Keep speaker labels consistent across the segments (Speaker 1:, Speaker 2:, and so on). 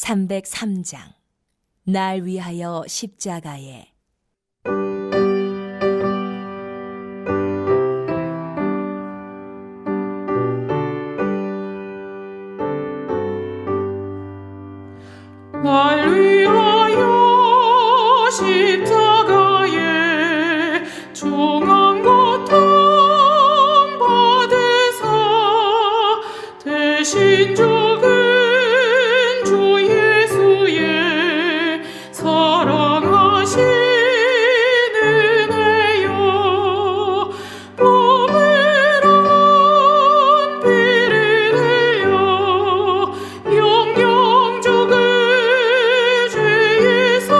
Speaker 1: 303장 날 위하여 십자가에.
Speaker 2: 날 위하여 십자가에 중한 고통 받으사 대신 죽은 주 예수의 사랑하신 은혜여 보배로운 피를 흘려 영영 죽은 죄에서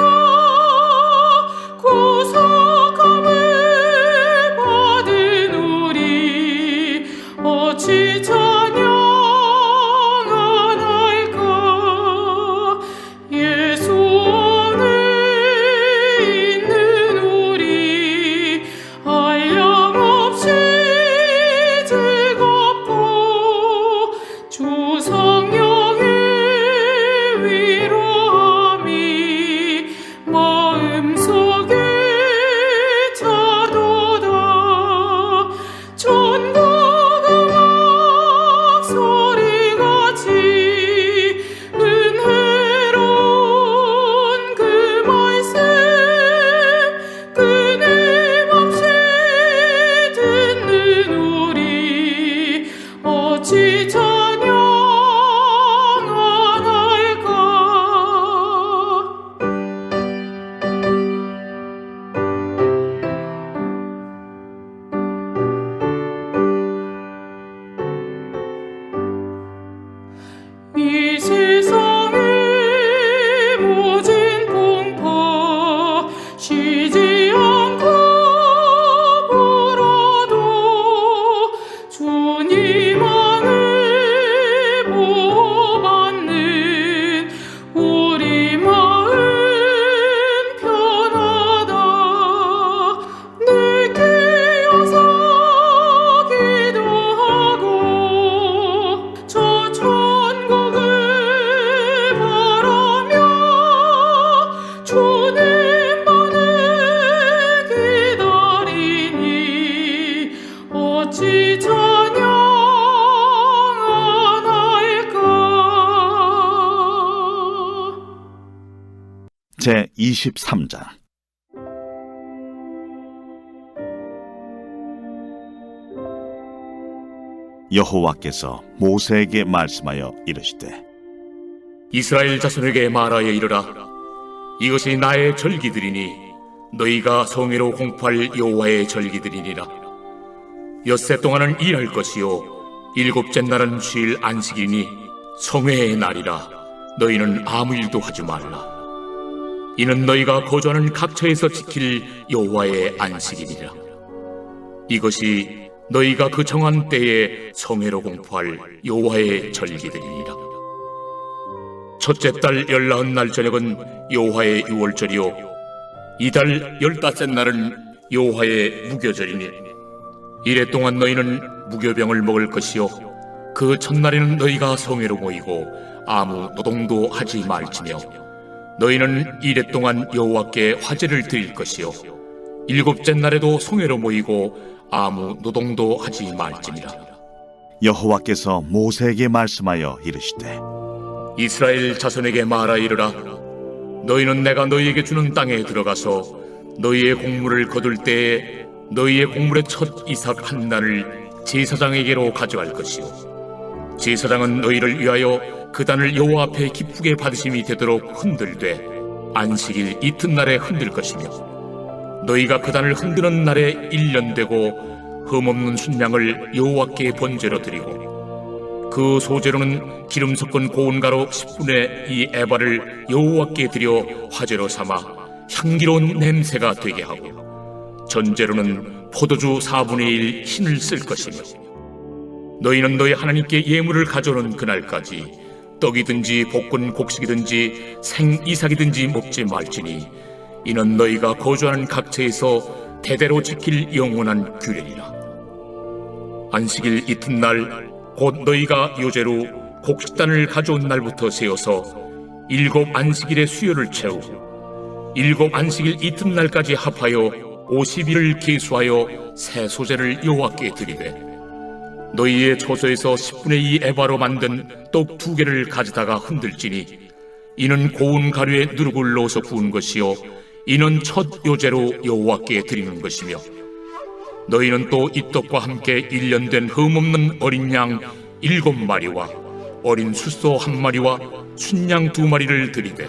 Speaker 2: 구속함을 받은 우리 어찌 찬양하나이까. 예수 안에 있는 우리 한량없이 즐겁고 주 성령의 위로함이 마음속에 차도다. 천국음악 소리같이 은혜로운 그 말씀 끊임없이 듣는 우리 어찌 찬양하나이까. 이 세상의 모진 풍파 쉬지 않고 불어도 주님 안에 보호받는 우리 마음 편하다. 내게 와서 기도하고 저 천국을 바라며 주님만을 기다리니 어찌 찬양하나이까.
Speaker 3: 제23장 여호와께서 모세에게 말씀하여 이르시되
Speaker 4: 이스라엘 자손에게 말하여 이르라. 이것이 나의 절기들이니 너희가 성회로 공포할 여호와의 절기들이니라. 엿새 동안은 일할 것이요 일곱째 날은 쉴 안식이니 성회의 날이라. 너희는 아무 일도 하지 말라. 이는 너희가 거주하는 각처에서 지킬 여호와의 안식이니라. 이것이 너희가 그 정한 때에 성회로 공포할 여호와의 절기들이니라. 첫째 달 19날 저녁은 여호와의 유월절이요 이달 15째 날은 여호와의 무교절이니 이래 동안 너희는 무교병을 먹을 것이요 그 첫날에는 너희가 성회로 모이고 아무 노동도 하지 말지며 너희는 이래 동안 여호와께 화제를 드릴 것이요 일곱째 날에도 성회로 모이고 아무 노동도 하지 말지니라.
Speaker 3: 여호와께서 모세에게 말씀하여 이르시되
Speaker 4: 이스라엘 자손에게 말하 이르라. 너희는 내가 너희에게 주는 땅에 들어가서 너희의 곡물을 거둘 때에 너희의 곡물의 첫 이삭 한 단을 제사장에게로 가져갈 것이요 제사장은 너희를 위하여 그 단을 여호와 앞에 기쁘게 받으심이 되도록 흔들되 안식일 이튿날에 흔들 것이며 너희가 그 단을 흔드는 날에 1년 되고 흠없는 순양을 여호와께 번제로 드리고 그 소제로는 기름 섞은 고운 가루 10분의 2 에바를 여호와께 드려 화제로 삼아 향기로운 냄새가 되게 하고 전제로는 포도주 4분의 1 흰을 쓸 것이며 너희는 너희 하나님께 예물을 가져오는 그날까지 떡이든지 볶은 곡식이든지 생이삭이든지 먹지 말지니 이는 너희가 거주하는 각처에서 대대로 지킬 영원한 규례니라. 안식일 이튿날 곧 너희가 요제로 곡식단을 가져온 날부터 세어서 일곱 안식일의 수요를 채우고 일곱 안식일 이튿날까지 합하여 50일을 계수하여 새 소재를 여호와께 드리되 너희의 처소에서 10분의 2 에바로 만든 떡 2개를 가져다가 흔들지니 이는 고운 가루에 누룩을 넣어서 구운 것이요 이는 첫 요제로 여호와께 드리는 것이며 너희는 또 이 떡과 함께 1년 된 흠없는 어린 양 7마리와 어린 숫소 1마리와 순양 2마리를 드리되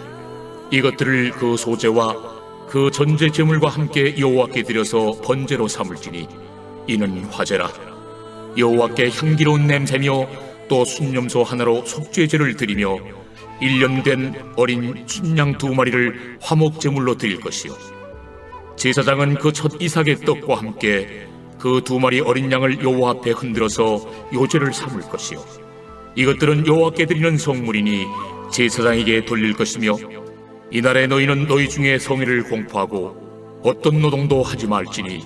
Speaker 4: 이것들을 그 소제와 그 전제 제물과 함께 여호와께 드려서 번제로 삼을지니 이는 화제라. 여호와께 향기로운 냄새며 또 순염소 하나로 속죄제를 드리며 1년 된 어린 순양 2마리를 화목 제물로 드릴 것이요 제사장은 그 첫 이삭의 떡과 함께 그 2마리 어린 양을 여호와 앞에 흔들어서 요제를 삼을 것이요 이것들은 여호와께 드리는 성물이니 제사장에게 돌릴 것이며 이날에 너희는 너희 중에 성의를 공포하고 어떤 노동도 하지 말지니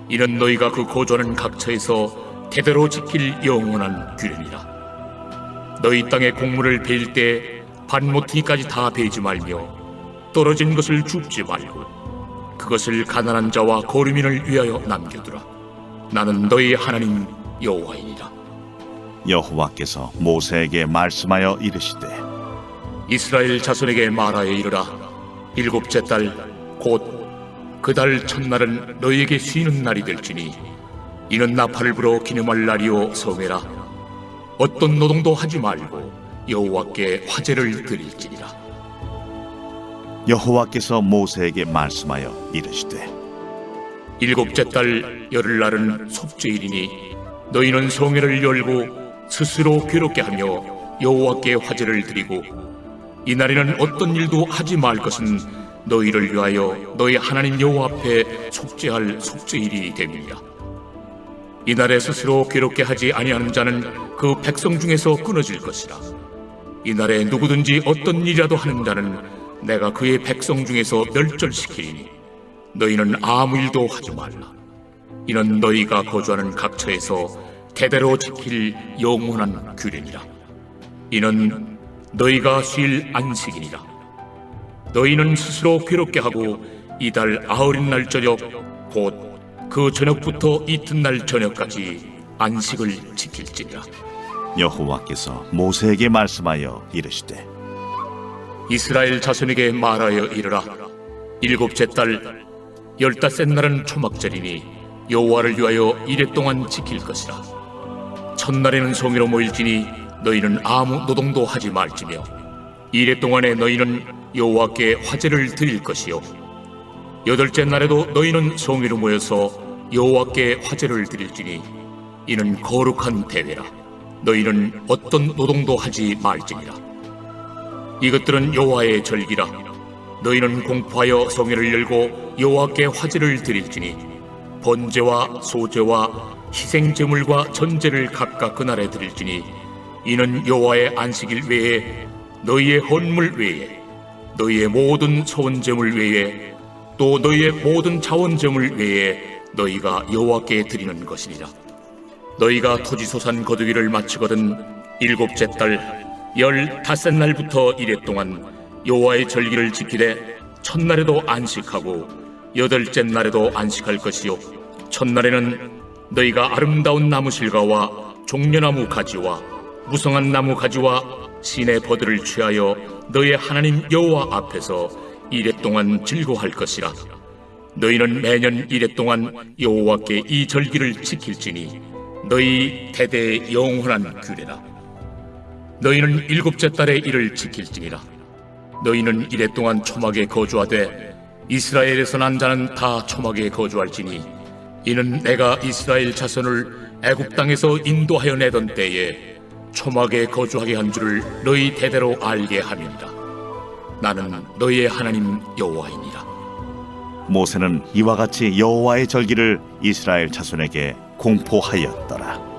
Speaker 4: 이는 너희가 그 거주하는 각처에서 대대로 지킬 영원한 규례니라. 너희 땅의 곡물을 베일 때 반모퉁이까지 다 베지 말며 떨어진 것을 줍지 말고 그것을 가난한 자와 거류민을 위하여 남겨두라. 나는 너희 하나님 여호와이니라.
Speaker 3: 여호와께서 모세에게 말씀하여 이르시되
Speaker 4: 이스라엘 자손에게 말하여 이르라. 7째 달 곧 그 달 첫날은 너희에게 쉬는 날이 될지니 이는 나팔을 불어 기념할 날이요 성회라. 어떤 노동도 하지 말고 여호와께 화제를 드릴지니라.
Speaker 3: 여호와께서 모세에게 말씀하여 이르시되
Speaker 4: 7째 달 열흘날은 속죄일이니 너희는 성회를 열고 스스로 괴롭게 하며 여호와께 화제를 드리고 이날에는 어떤 일도 하지 말 것은 너희를 위하여 너희 하나님 여호와 앞에 속죄할 속죄일이 됨이니라. 이날에 스스로 괴롭게 하지 아니하는 자는 그 백성 중에서 끊어질 것이라. 이날에 누구든지 어떤 일이라도 하는 자는 내가 그의 백성 중에서 멸절시키리니 너희는 아무 일도 하지 말라. 이는 너희가 거주하는 각처에서 대대로 지킬 영원한 규례니라. 이는 너희가 쉴 안식이니라. 너희는 스스로 괴롭게 하고 이달 아흔 날 저녁 곧 그 저녁부터 이튿날 저녁까지 안식을 지킬지니라.
Speaker 3: 여호와께서 모세에게 말씀하여 이르시되
Speaker 4: 이스라엘 자손에게 말하여 이르라. 7째 달 15째 날은 초막절이니 여호와를 위하여 이레 동안 지킬 것이라. 첫날에는 성회로 모일지니 너희는 아무 노동도 하지 말지며 이레 동안에 너희는 여호와께 화제를 드릴 것이요 8째 날에도 너희는 성회로 모여서 여호와께 화제를 드릴지니 이는 거룩한 대회라. 너희는 어떤 노동도 하지 말지니라. 이것들은 여호와의 절기라. 너희는 공포하여 성회를 열고 여호와께 화제를 드릴지니 번제와 소제와 희생제물과 전제를 각각 그날에 드릴지니 이는 여호와의 안식일 외에 너희의 헌물 외에 너희의 모든 소원제물 외에 또 너희의 모든 자원제물 외에 너희가 여호와께 드리는 것이니라. 너희가 토지소산 거두기를 마치거든 7째 달 15날부터 이레 동안 여호와의 절기를 지키되 첫날에도 안식하고 8째 날에도 안식할 것이요 첫날에는 너희가 아름다운 나무 실과와 종려나무 가지와 무성한 나무 가지와 신의 버들을 취하여 너희의 하나님 여호와 앞에서 이레 동안 즐거워할 것이라. 너희는 매년 이레 동안 여호와께 이 절기를 지킬지니 너희 대대의 영원한 규례라. 너희는 7째 달에 이를 지킬지니라. 너희는 이레 동안 초막에 거주하되 이스라엘에서 난 자는 다 초막에 거주할지니 이는 내가 이스라엘 자손을 애굽 땅에서 인도하여 내던 때에 초막에 거주하게 한 줄을 너희 대대로 알게 함이니라. 나는 너희의 하나님 여호와이니라.
Speaker 3: 모세는 이와 같이 여호와의 절기를 이스라엘 자손에게 공포하였더라.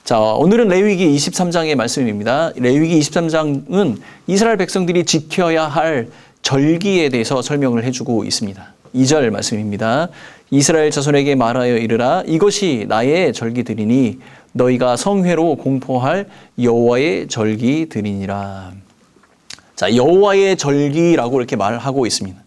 Speaker 5: 자, 오늘은 레위기 23장의 말씀입니다. 레위기 23장은 이스라엘 백성들이 지켜야 할 절기에 대해서 설명을 해주고 있습니다. 2절 말씀입니다. 이스라엘 자손에게 말하여 이르라 이것이 나의 절기들이니 너희가 성회로 공포할 여호와의 절기들이니라. 자, 여호와의 절기라고 이렇게 말하고 있습니다.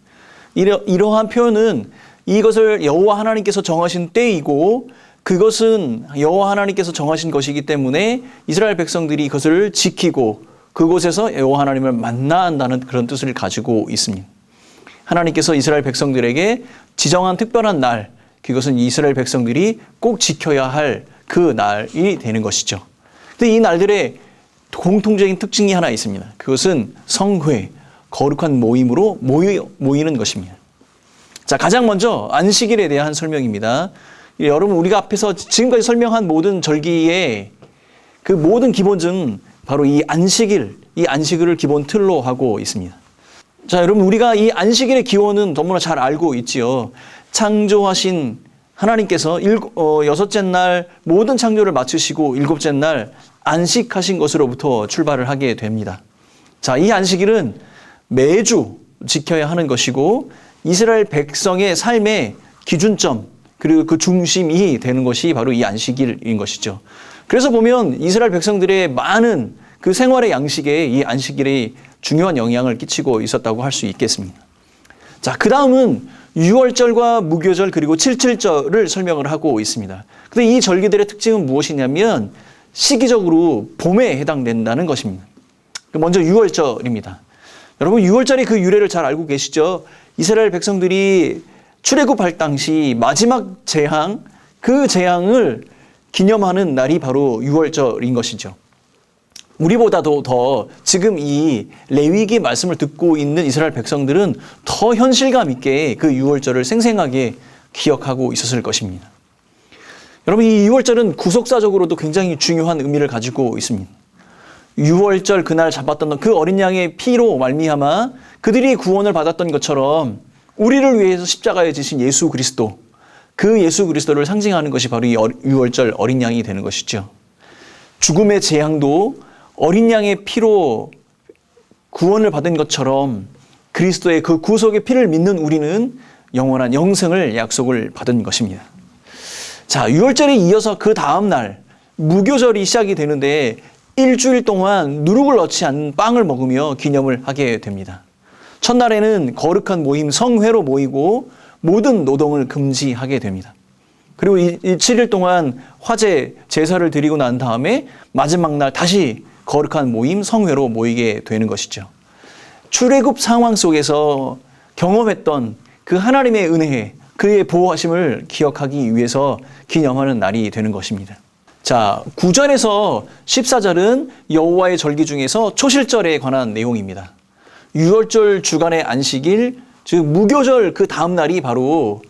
Speaker 5: 이러한 표현은 이것을 여호와 하나님께서 정하신 때이고 그것은 여호와 하나님께서 정하신 것이기 때문에 이스라엘 백성들이 그것을 지키고 그곳에서 여호와 하나님을 만나야 한다는 그런 뜻을 가지고 있습니다. 하나님께서 이스라엘 백성들에게 지정한 특별한 날, 그것은 이스라엘 백성들이 꼭 지켜야 할 그 날이 되는 것이죠. 근데 이 날들의 공통적인 특징이 하나 있습니다. 그것은 성회, 거룩한 모임으로 모이는 것입니다. 자, 가장 먼저 안식일에 대한 설명입니다. 여러분, 우리가 앞에서 지금까지 설명한 모든 절기의 그 모든 기본은 바로 이 안식일을 기본 틀로 하고 있습니다. 자, 여러분, 우리가 이 안식일의 기원은 너무나 잘 알고 있지요. 창조하신 하나님께서 여섯째 날 모든 창조를 마치시고 일곱째 날 안식하신 것으로부터 출발을 하게 됩니다. 자, 이 안식일은 매주 지켜야 하는 것이고 이스라엘 백성의 삶의 기준점 그리고 그 중심이 되는 것이 바로 이 안식일인 것이죠. 그래서 보면 이스라엘 백성들의 많은 그 생활의 양식에 이 안식일이 중요한 영향을 끼치고 있었다고 할 수 있겠습니다. 자, 그 다음은 6월절과 무교절 그리고 7.7절을 설명을 하고 있습니다. 근데 이 절기들의 특징은 무엇이냐면 시기적으로 봄에 해당된다는 것입니다. 먼저 6월절입니다. 여러분 6월절의 그 유래를 잘 알고 계시죠? 이스라엘 백성들이 출애굽할 당시 마지막 재앙, 그 재앙을 기념하는 날이 바로 6월절인 것이죠. 우리보다도 더 지금 이 레위기 말씀을 듣고 있는 이스라엘 백성들은 더 현실감 있게 그 6월절을 생생하게 기억하고 있었을 것입니다. 여러분 이 6월절은 구속사적으로도 굉장히 중요한 의미를 가지고 있습니다. 6월절 그날 잡았던 그 어린 양의 피로 말미암아 그들이 구원을 받았던 것처럼 우리를 위해서 십자가에 지신 예수 그리스도, 그 예수 그리스도를 상징하는 것이 바로 이 6월절 어린 양이 되는 것이죠. 죽음의 재앙도 어린 양의 피로 구원을 받은 것처럼 그리스도의 그 구속의 피를 믿는 우리는 영원한 영생을 약속을 받은 것입니다. 자, 6월절에 이어서 그 다음 날 무교절이 시작이 되는데 일주일 동안 누룩을 넣지 않는 빵을 먹으며 기념을 하게 됩니다. 첫날에는 거룩한 모임 성회로 모이고 모든 노동을 금지하게 됩니다. 그리고 이 7일 동안 화제 제사를 드리고 난 다음에 마지막 날 다시 거룩한 모임 성회로 모이게 되는 것이죠. 출애굽 상황 속에서 경험했던 그 하나님의 은혜, 그의 보호하심을 기억하기 위해서 기념하는 날이 되는 것입니다. 자, 9절에서 14절은 여호와의 절기 중에서 초실절에 관한 내용입니다. 6월절 주간의 안식일, 즉 무교절 그 다음 날이 바로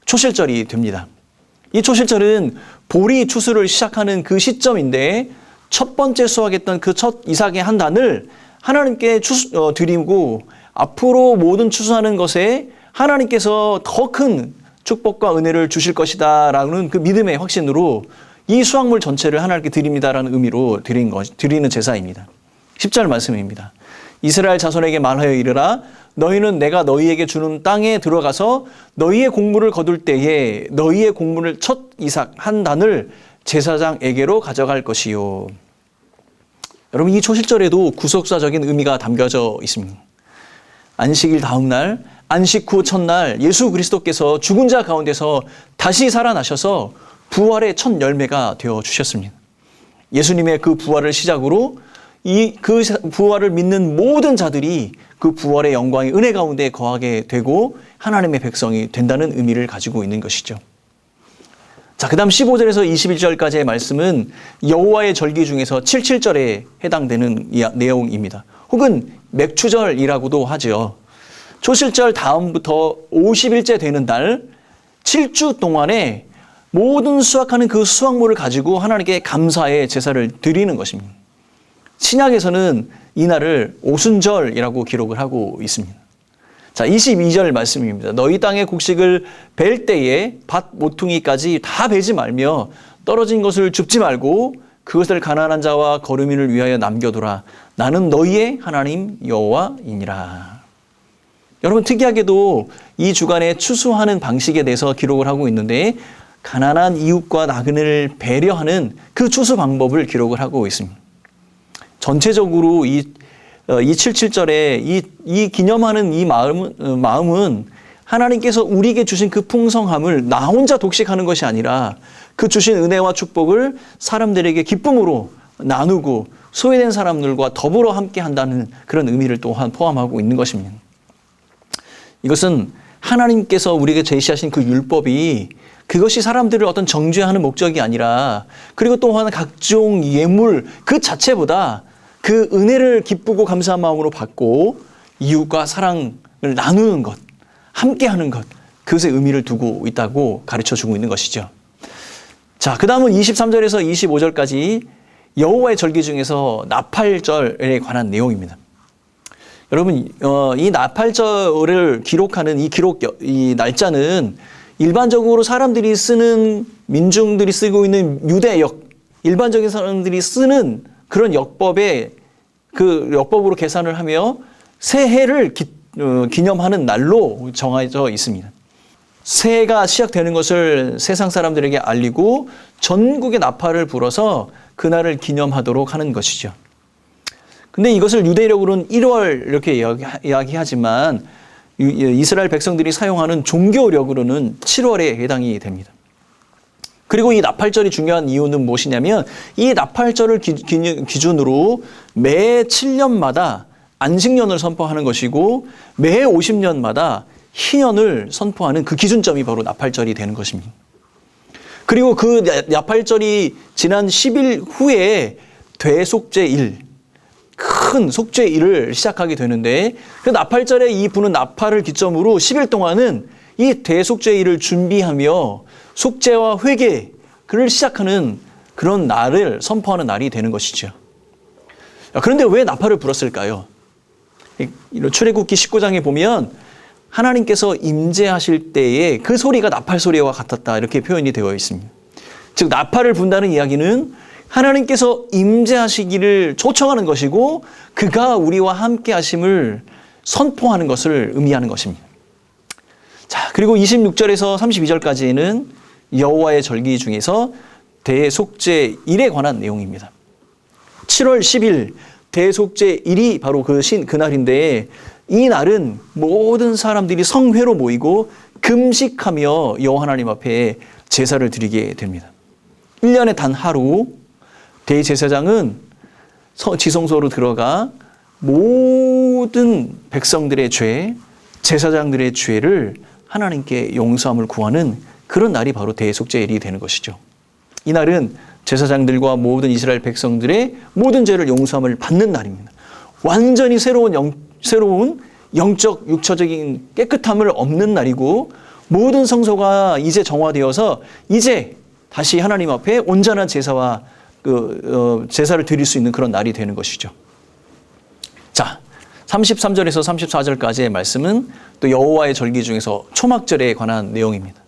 Speaker 5: 초실절이 됩니다. 이 초실절은 보리 추수를 시작하는 그 시점인데 첫 번째 수확했던 그 첫 이삭의 한 단을 하나님께 드리고 앞으로 모든 추수하는 것에 하나님께서 더 큰 축복과 은혜를 주실 것이다 라는 그 믿음의 확신으로 이 수확물 전체를 하나님께 드립니다라는 의미로 드리는 제사입니다. 10절 말씀입니다. 이스라엘 자손에게 말하여 이르라 너희는 내가 너희에게 주는 땅에 들어가서 너희의 곡물을 거둘 때에 너희의 곡물을 첫 이삭 한 단을 제사장에게로 가져갈 것이요. 여러분 이 초실절에도 구속사적인 의미가 담겨져 있습니다. 안식일 다음 날, 안식 후 첫날 예수 그리스도께서 죽은 자 가운데서 다시 살아나셔서 부활의 첫 열매가 되어 주셨습니다. 예수님의 그 부활을 시작으로 그 부활을 믿는 모든 자들이 그 부활의 영광의 은혜 가운데 거하게 되고 하나님의 백성이 된다는 의미를 가지고 있는 것이죠. 자, 그 다음 15절에서 21절까지의 말씀은 여호와의 절기 중에서 7.7절에 해당되는 내용입니다. 혹은 맥추절이라고도 하죠. 초실절 다음부터 50일째 되는 날 7주 동안에 모든 수확하는 그 수확물을 가지고 하나님께 감사의 제사를 드리는 것입니다. 신약에서는 이 날을 오순절이라고 기록을 하고 있습니다. 자, 22절 말씀입니다. 너희 땅의 곡식을 벨 때에 밭 모퉁이까지 다 베지 말며 떨어진 것을 줍지 말고 그것을 가난한 자와 거류민을 위하여 남겨두라. 나는 너희의 하나님 여호와이니라. 여러분 특이하게도 이 주간에 추수하는 방식에 대해서 기록을 하고 있는데 가난한 이웃과 나그네를 배려하는 그 추수 방법을 기록을 하고 있습니다. 전체적으로 이 77절에 이 기념하는 이 마음은 하나님께서 우리에게 주신 그 풍성함을 나 혼자 독식하는 것이 아니라 그 주신 은혜와 축복을 사람들에게 기쁨으로 나누고 소외된 사람들과 더불어 함께 한다는 그런 의미를 또한 포함하고 있는 것입니다. 이것은 하나님께서 우리에게 제시하신 그 율법이 그것이 사람들을 어떤 정죄하는 목적이 아니라 그리고 또한 각종 예물 그 자체보다 그 은혜를 기쁘고 감사한 마음으로 받고 이웃과 사랑을 나누는 것, 함께하는 것, 그것의 의미를 두고 있다고 가르쳐주고 있는 것이죠. 자, 그 다음은 23절에서 25절까지 여호와의 절기 중에서 나팔절에 관한 내용입니다. 여러분, 이 나팔절을 기록하는 이 날짜는 일반적으로 사람들이 쓰는, 민중들이 쓰고 있는 유대역, 일반적인 사람들이 쓰는 그런 역법으로 계산을 하며 새해를 기념하는 날로 정해져 있습니다. 새해가 시작되는 것을 세상 사람들에게 알리고 전국에 나팔을 불어서 그날을 기념하도록 하는 것이죠. 근데 이것을 유대력으로는 1월 이렇게 이야기하지만 이스라엘 백성들이 사용하는 종교력으로는 7월에 해당이 됩니다. 그리고 이 나팔절이 중요한 이유는 무엇이냐면 이 나팔절을 기준으로 매 7년마다 안식년을 선포하는 것이고 매 50년마다 희년을 선포하는 그 기준점이 바로 나팔절이 되는 것입니다. 그리고 그 나팔절이 지난 10일 후에 대속죄일, 큰 속죄일을 시작하게 되는데 그 나팔절에 이 부는 나팔을 기점으로 10일 동안은 이 대속죄일을 준비하며 속죄와 회개를 시작하는 그런 날을 선포하는 날이 되는 것이죠. 그런데 왜 나팔을 불었을까요? 출애굽기 19장에 보면 하나님께서 임재하실 때에 그 소리가 나팔 소리와 같았다 이렇게 표현이 되어 있습니다. 즉 나팔을 분다는 이야기는 하나님께서 임재하시기를 초청하는 것이고 그가 우리와 함께 하심을 선포하는 것을 의미하는 것입니다. 자, 그리고 26절에서 32절까지는 여호와의 절기 중에서 대속죄일에 관한 내용입니다. 7월 10일 대속죄일이 바로 그날인데 이 날은 모든 사람들이 성회로 모이고 금식하며 여호와 하나님 앞에 제사를 드리게 됩니다. 1년에 단 하루 대제사장은 지성소로 들어가 모든 백성들의 죄, 제사장들의 죄를 하나님께 용서함을 구하는 그런 날이 바로 대속죄일이 되는 것이죠. 이 날은 제사장들과 모든 이스라엘 백성들의 모든 죄를 용서함을 받는 날입니다. 완전히 새로운 영적, 육처적인 깨끗함을 얻는 날이고 모든 성소가 이제 정화되어서 이제 다시 하나님 앞에 온전한 제사와 제사를 드릴 수 있는 그런 날이 되는 것이죠. 자, 33절에서 34절까지의 말씀은 또 여호와의 절기 중에서 초막절에 관한 내용입니다.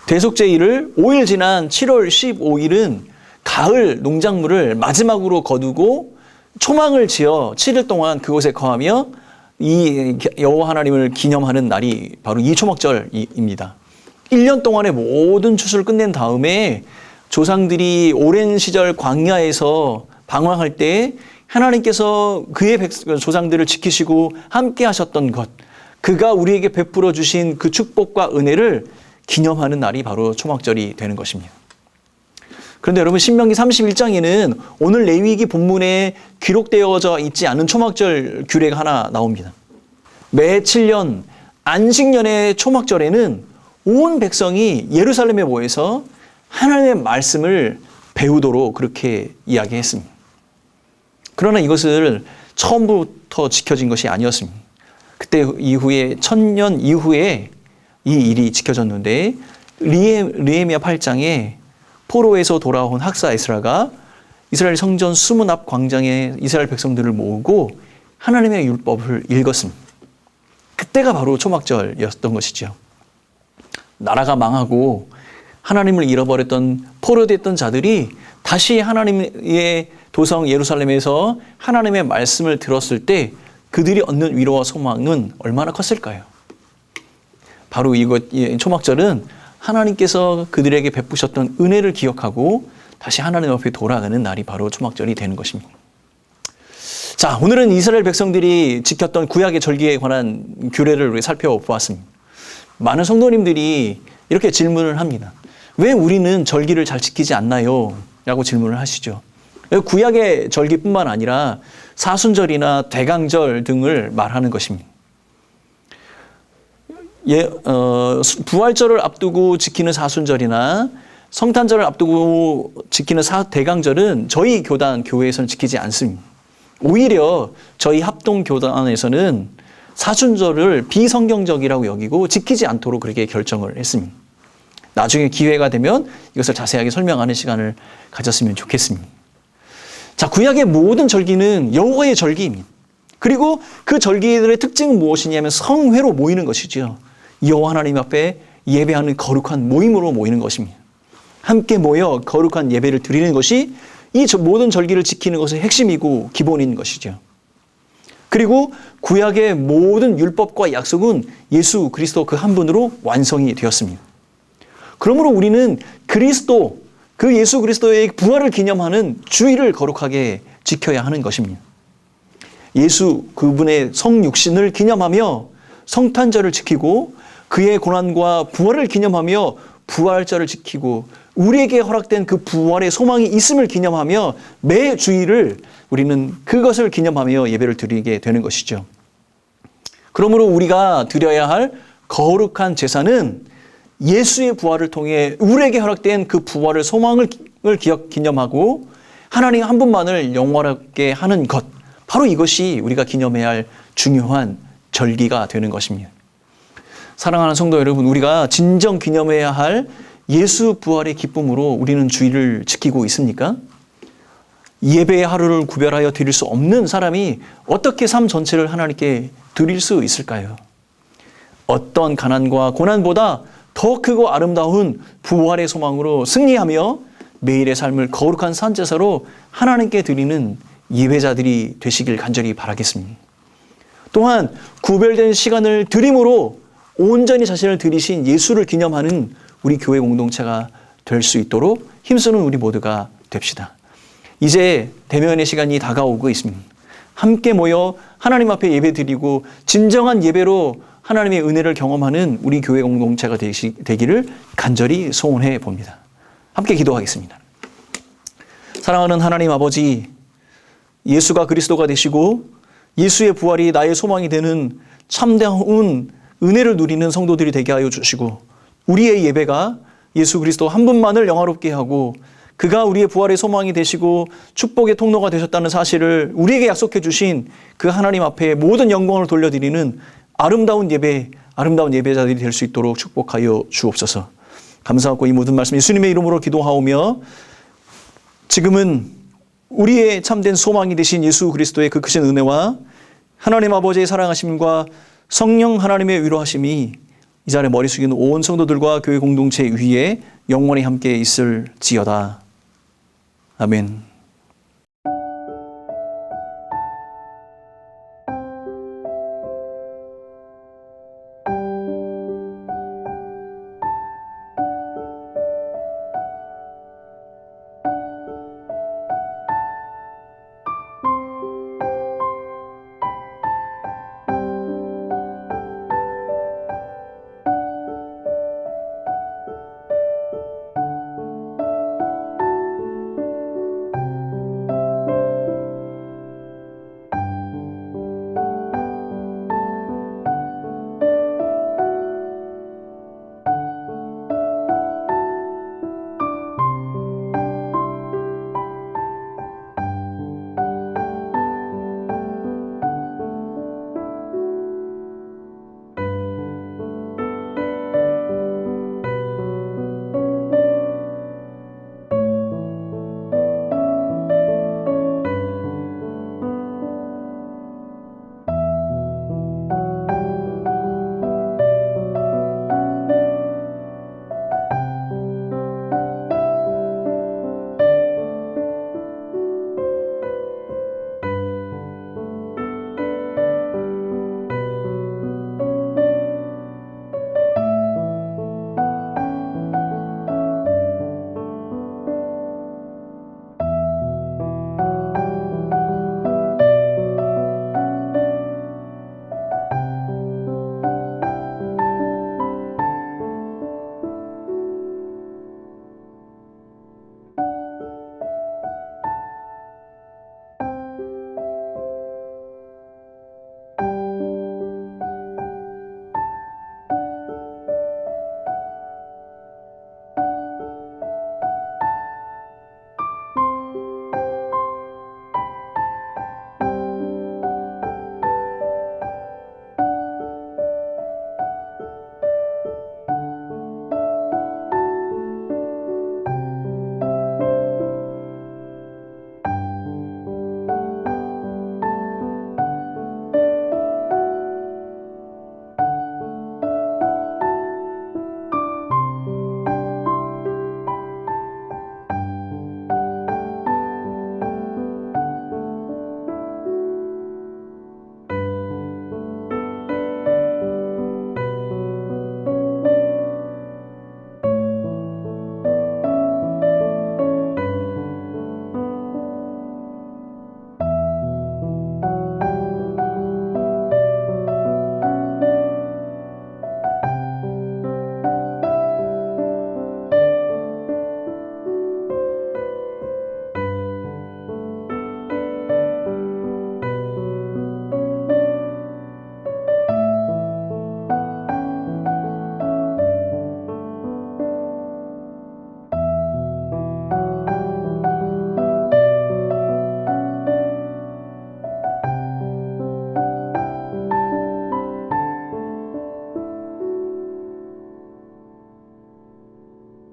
Speaker 5: 대속죄일을 5일 지난 7월 15일은 가을 농작물을 마지막으로 거두고 초막을 지어 7일 동안 그곳에 거하며 이 여호와 하나님을 기념하는 날이 바로 이 초막절입니다. 1년 동안의 모든 추수를 끝낸 다음에 조상들이 오랜 시절 광야에서 방황할 때 하나님께서 그의 조상들을 지키시고 함께 하셨던 것, 그가 우리에게 베풀어 주신 그 축복과 은혜를 기념하는 날이 바로 초막절이 되는 것입니다. 그런데 여러분 신명기 31장에는 오늘 레위기 본문에 기록되어져 있지 않은 초막절 규례가 하나 나옵니다. 매 7년 안식년의 초막절에는 온 백성이 예루살렘에 모여서 하나님의 말씀을 배우도록 그렇게 이야기했습니다. 그러나 이것을 처음부터 지켜진 것이 아니었습니다. 그때 이후에 1000년 이후에 이 일이 지켜졌는데 느헤미야 8장에 포로에서 돌아온 학사 에스라가 이스라엘 성전 수문 앞 광장에 이스라엘 백성들을 모으고 하나님의 율법을 읽었습니다. 그때가 바로 초막절이었던 것이죠. 나라가 망하고 하나님을 잃어버렸던 포로됐던 자들이 다시 하나님의 도성 예루살렘에서 하나님의 말씀을 들었을 때 그들이 얻는 위로와 소망은 얼마나 컸을까요? 바로 이 초막절은 하나님께서 그들에게 베푸셨던 은혜를 기억하고 다시 하나님 앞에 돌아가는 날이 바로 초막절이 되는 것입니다. 자, 오늘은 이스라엘 백성들이 지켰던 구약의 절기에 관한 규례를 우리 살펴보았습니다. 많은 성도님들이 이렇게 질문을 합니다. 왜 우리는 절기를 잘 지키지 않나요? 라고 질문을 하시죠. 구약의 절기뿐만 아니라 사순절이나 대강절 등을 말하는 것입니다. 부활절을 앞두고 지키는 사순절이나 성탄절을 앞두고 지키는 대강절은 저희 교회에서는 지키지 않습니다. 오히려 저희 합동교단에서는 사순절을 비성경적이라고 여기고 지키지 않도록 그렇게 결정을 했습니다. 나중에 기회가 되면 이것을 자세하게 설명하는 시간을 가졌으면 좋겠습니다. 자, 구약의 모든 절기는 여호와의 절기입니다. 그리고 그 절기들의 특징은 무엇이냐면 성회로 모이는 것이죠. 여호와 하나님 앞에 예배하는 거룩한 모임으로 모이는 것입니다. 함께 모여 거룩한 예배를 드리는 것이 이 모든 절기를 지키는 것의 핵심이고 기본인 것이죠. 그리고 구약의 모든 율법과 약속은 예수 그리스도 그 한 분으로 완성이 되었습니다. 그러므로 우리는 그리스도, 그 예수 그리스도의 부활을 기념하는 주일을 거룩하게 지켜야 하는 것입니다. 예수 그분의 성육신을 기념하며 성탄절을 지키고 그의 고난과 부활을 기념하며 부활절을 지키고 우리에게 허락된 그 부활의 소망이 있음을 기념하며 매 주일을 우리는 그것을 기념하며 예배를 드리게 되는 것이죠. 그러므로 우리가 드려야 할 거룩한 제사는 예수의 부활을 통해 우리에게 허락된 그 부활의 소망을 기념하고 하나님 한 분만을 영원하게 하는 것, 바로 이것이 우리가 기념해야 할 중요한 절기가 되는 것입니다. 사랑하는 성도 여러분, 우리가 진정 기념해야 할 예수 부활의 기쁨으로 우리는 주일을 지키고 있습니까? 예배의 하루를 구별하여 드릴 수 없는 사람이 어떻게 삶 전체를 하나님께 드릴 수 있을까요? 어떤 가난과 고난보다 더 크고 아름다운 부활의 소망으로 승리하며 매일의 삶을 거룩한 산제사로 하나님께 드리는 예배자들이 되시길 간절히 바라겠습니다. 또한 구별된 시간을 드림으로 온전히 자신을 드리신 예수를 기념하는 우리 교회 공동체가 될 수 있도록 힘쓰는 우리 모두가 됩시다. 이제 대면의 시간이 다가오고 있습니다. 함께 모여 하나님 앞에 예배드리고 진정한 예배로 하나님의 은혜를 경험하는 우리 교회 공동체가 되기를 간절히 소원해 봅니다. 함께 기도하겠습니다. 사랑하는 하나님 아버지, 예수가 그리스도가 되시고 예수의 부활이 나의 소망이 되는 참다운 은혜를 누리는 성도들이 되게 하여 주시고 우리의 예배가 예수 그리스도 한 분만을 영화롭게 하고 그가 우리의 부활의 소망이 되시고 축복의 통로가 되셨다는 사실을 우리에게 약속해 주신 그 하나님 앞에 모든 영광을 돌려드리는 아름다운 예배, 아름다운 예배자들이 될 수 있도록 축복하여 주옵소서. 감사하고 이 모든 말씀 예수님의 이름으로 기도하오며 지금은 우리의 참된 소망이 되신 예수 그리스도의 그 크신 은혜와 하나님 아버지의 사랑하심과 성령 하나님의 위로하심이 이 자리에 머리 숙이는 온 성도들과 교회 공동체 위에 영원히 함께 있을지어다. 아멘.